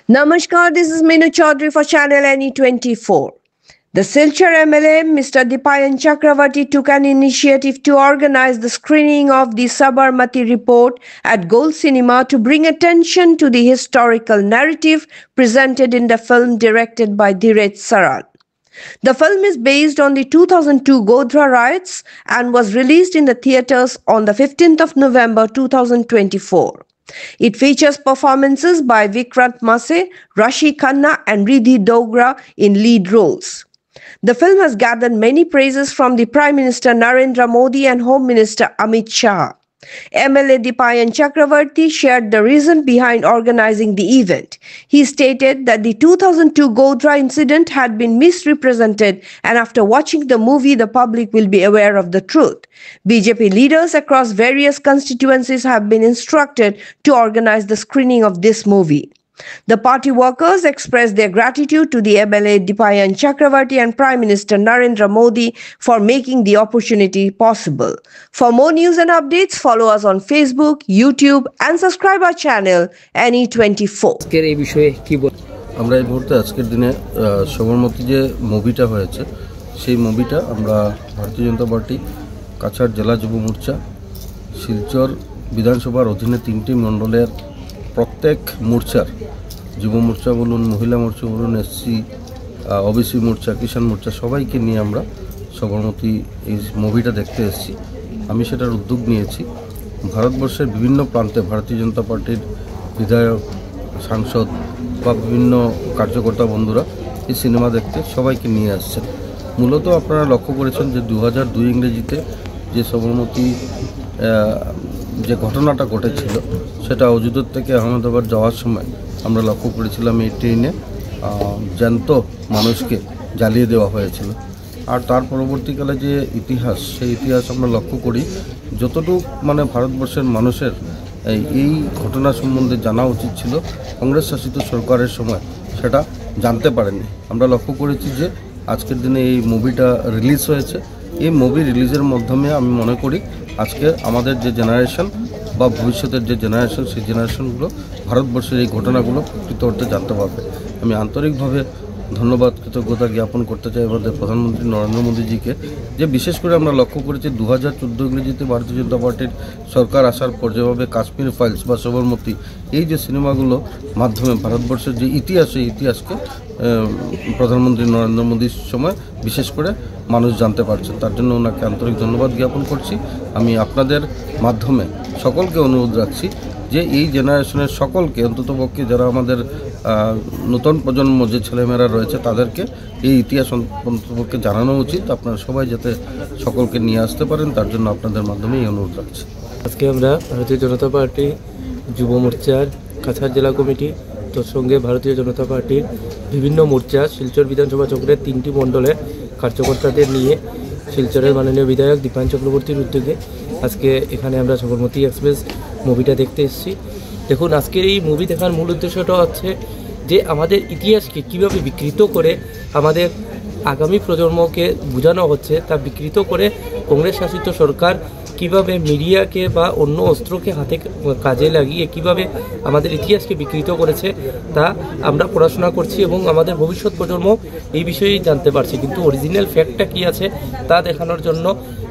Namaskar, this is Minu Chaudhary for Channel NE24. The Silchar MLA, Mr. Dipayan Chakravarti, took an initiative to organize the screening of the Sabarmati report at Gold Cinema to bring attention to the historical narrative presented in the film directed by Dheeraj Saran. The film is based on the 2002 Godhra riots and was released in the theatres on the 15th of November 2024. It features performances by Vikrant Masse, Rashi Khanna and Riddhi Dogra in lead roles. The film has gathered many praises from the Prime Minister Narendra Modi and Home Minister Amit Shah. MLA Dipayan Chakravarti shared the reason behind organizing the event. He stated that the 2002 Godhra incident had been misrepresented, and after watching the movie, the public will be aware of the truth. BJP leaders across various constituencies have been instructed to organize the screening of this movie. The party workers expressed their gratitude to the MLA Dipayan Chakravarti and Prime Minister Narendra Modi for making the opportunity possible. For more news and updates, follow us on Facebook, YouTube and subscribe our channel NE24. আমরা এই মুহূর্তে আজকের দিনে সবরমতী যে মুভিটা হয়েছে সেই মুভিটা আমরা ভারতীয় জনতা পার্টি কাছাড় জেলা যুব মোর্চা শিলচর বিধানসভার অধীনে 3টি মণ্ডলের প্রত্যেক মোর্চার যুব মোর্চা বলুন মহিলা মোর্চা বলুন এসসি ওবিসি মোর্চা কিষাণ মোর্চা সবাইকে নিয়ে আমরা সবরমতী এই মুভিটা দেখতে এসেছি। আমি সেটার উদ্যোগ নিয়েছি। ভারতবর্ষের বিভিন্ন প্রান্তে ভারতীয় জনতা পার্টির বিধায়ক সাংসদ বা বিভিন্ন কার্যকর্তা বন্ধুরা এই সিনেমা দেখতে সবাইকে নিয়ে আসছেন। মূলত আপনারা লক্ষ্য করেছেন যে 2002 ইংরেজিতে যে সবরমতী যে ঘটনাটা ঘটেছিল সেটা অযোধ্যা থেকে আহমেদাবাদ যাওয়ার সময় আমরা লক্ষ্য করেছিলাম এই ট্রেনে জ্যান্ত মানুষকে জ্বালিয়ে দেওয়া হয়েছিল। আর তার পরবর্তীকালে যে ইতিহাস সেই ইতিহাস আমরা লক্ষ্য করি যতটুকু ভারতবর্ষের মানুষের এই ঘটনা সম্বন্ধে জানা উচিত ছিল কংগ্রেস শাসিত সরকারের সময় সেটা জানতে পারেনি। আমরা লক্ষ্য করেছি যে আজকের দিনে এই মুভিটা রিলিজ হয়েছে। এই মুভি রিলিজের মাধ্যমে আমি মনে করি আজকে আমাদের যে জেনারেশন বা ভবিষ্যতের যে জেনারেশন সেই জেনারেশনগুলো ভারতবর্ষের এই ঘটনাগুলো প্রকৃত অর্থে জানতে পারবে। আমি আন্তরিকভাবে ধন্যবাদ কৃতজ্ঞতা জ্ঞাপন করতে চাই আমাদের প্রধানমন্ত্রী নরেন্দ্র মোদীজিকে, যে বিশেষ করে আমরা লক্ষ্য করেছি 2014 ইংরেজিতে ভারতীয় জনতা পার্টির সরকার আসার পর যেভাবে কাশ্মীর ফাইলস বা সবরমতী এই যে সিনেমাগুলো মাধ্যমে ভারতবর্ষের যে ইতিহাস সেই ইতিহাসকে প্রধানমন্ত্রী নরেন্দ্র মোদীর সময় বিশেষ করে মানুষ জানতে পারছে। তার জন্য ওনাকে আন্তরিক ধন্যবাদ জ্ঞাপন করছি। আমি আপনাদের মাধ্যমে সকলকে অনুরোধ রাখছি যে এই জেনারেশনের সকলকে অন্ততপক্ষে যারা আমাদের নতুন প্রজন্ম যে ছেলেমেয়েরা রয়েছে তাদেরকে এই ইতিহাস অন্ততপক্ষে জানানো উচিত। আপনারা সবাই যাতে সকলকে নিয়ে আসতে পারেন তার জন্য আপনাদের মাধ্যমে এই অনুরোধ রাখছি। আজকে আমরা ভারতীয় জনতা পার্টি যুব মোর্চার কাছাড় জেলা কমিটি তোর সঙ্গে ভারতীয় জনতা পার্টির বিভিন্ন মোর্চা শিলচর বিধানসভা চক্রের 3টি মণ্ডলের কার্যকর্তাদের নিয়ে শিলচরের মাননীয় বিধায়ক দীপায়ন চক্রবর্তীর উদ্যোগে আজকে এখানে আমরা সবরমতী এক্সপ্রেস মুভিটা দেখতে এসেছি। দেখুন, আজকের এই মুভি দেখার মূল উদ্দেশ্যটা হচ্ছে যে আমাদের ইতিহাসকে কিভাবে বিকৃত করে আমাদের আগামী প্রজন্মকে বোঝানো হচ্ছে, তা বিকৃত করে কংগ্রেস শাসিত সরকার কিভাবে মিডিয়াকে বা অন্য অস্ত্রকে হাতে কাজে লাগিয়ে কিভাবে আমাদের ইতিহাসকে বিকৃত করেছে তা আমরা পড়াশোনা করছি এবং আমাদের ভবিষ্যৎ প্রজন্ম এই বিষয়েই জানতে পারছে। কিন্তু অরিজিনাল ফ্যাক্টটা কী আছে তা দেখানোর জন্য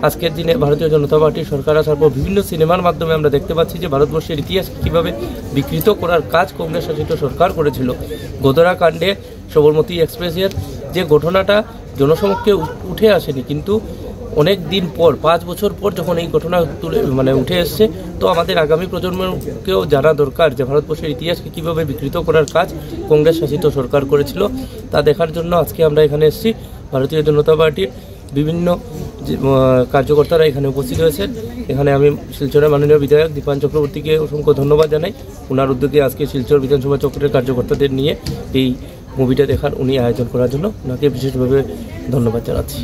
আজকের দিনে ভারতীয় জনতা পার্টির সরকার আসার পর বিভিন্ন সিনেমার মাধ্যমে আমরা দেখতে পাচ্ছি যে ভারতবর্ষের ইতিহাসকে কীভাবে বিকৃত করার কাজ কংগ্রেস শাসিত সরকার করেছিল। গোধরা কাণ্ডে সবরমতী এক্সপ্রেসের যে ঘটনাটা জনসমক্ষে উঠে আসেনি, কিন্তু অনেক দিন পর 5 বছর পর যখন এই ঘটনা উঠে এসছে, তো আমাদের আগামী প্রজন্মকেও জানা দরকার যে ভারতবর্ষের ইতিহাসকে কীভাবে বিকৃত করার কাজ কংগ্রেস শাসিত সরকার করেছিল তা দেখার জন্য আজকে আমরা এখানে এসেছি। ভারতীয় জনতা পার্টির বিভিন্ন কার্যকর্তারা এখানে উপস্থিত হয়েছেন। এখানে আমি শিলচরের মাননীয় বিধায়ক দীপায়ন চক্রবর্তীকে অসংখ্য ধন্যবাদ জানাই। ওনার উদ্যোগে আজকে শিলচর বিধানসভা চক্রের কার্যকর্তাদের নিয়ে এই মুভিটা দেখার উনি আয়োজন করার জন্য ওনাকে বিশেষভাবে ধন্যবাদ জানাচ্ছি।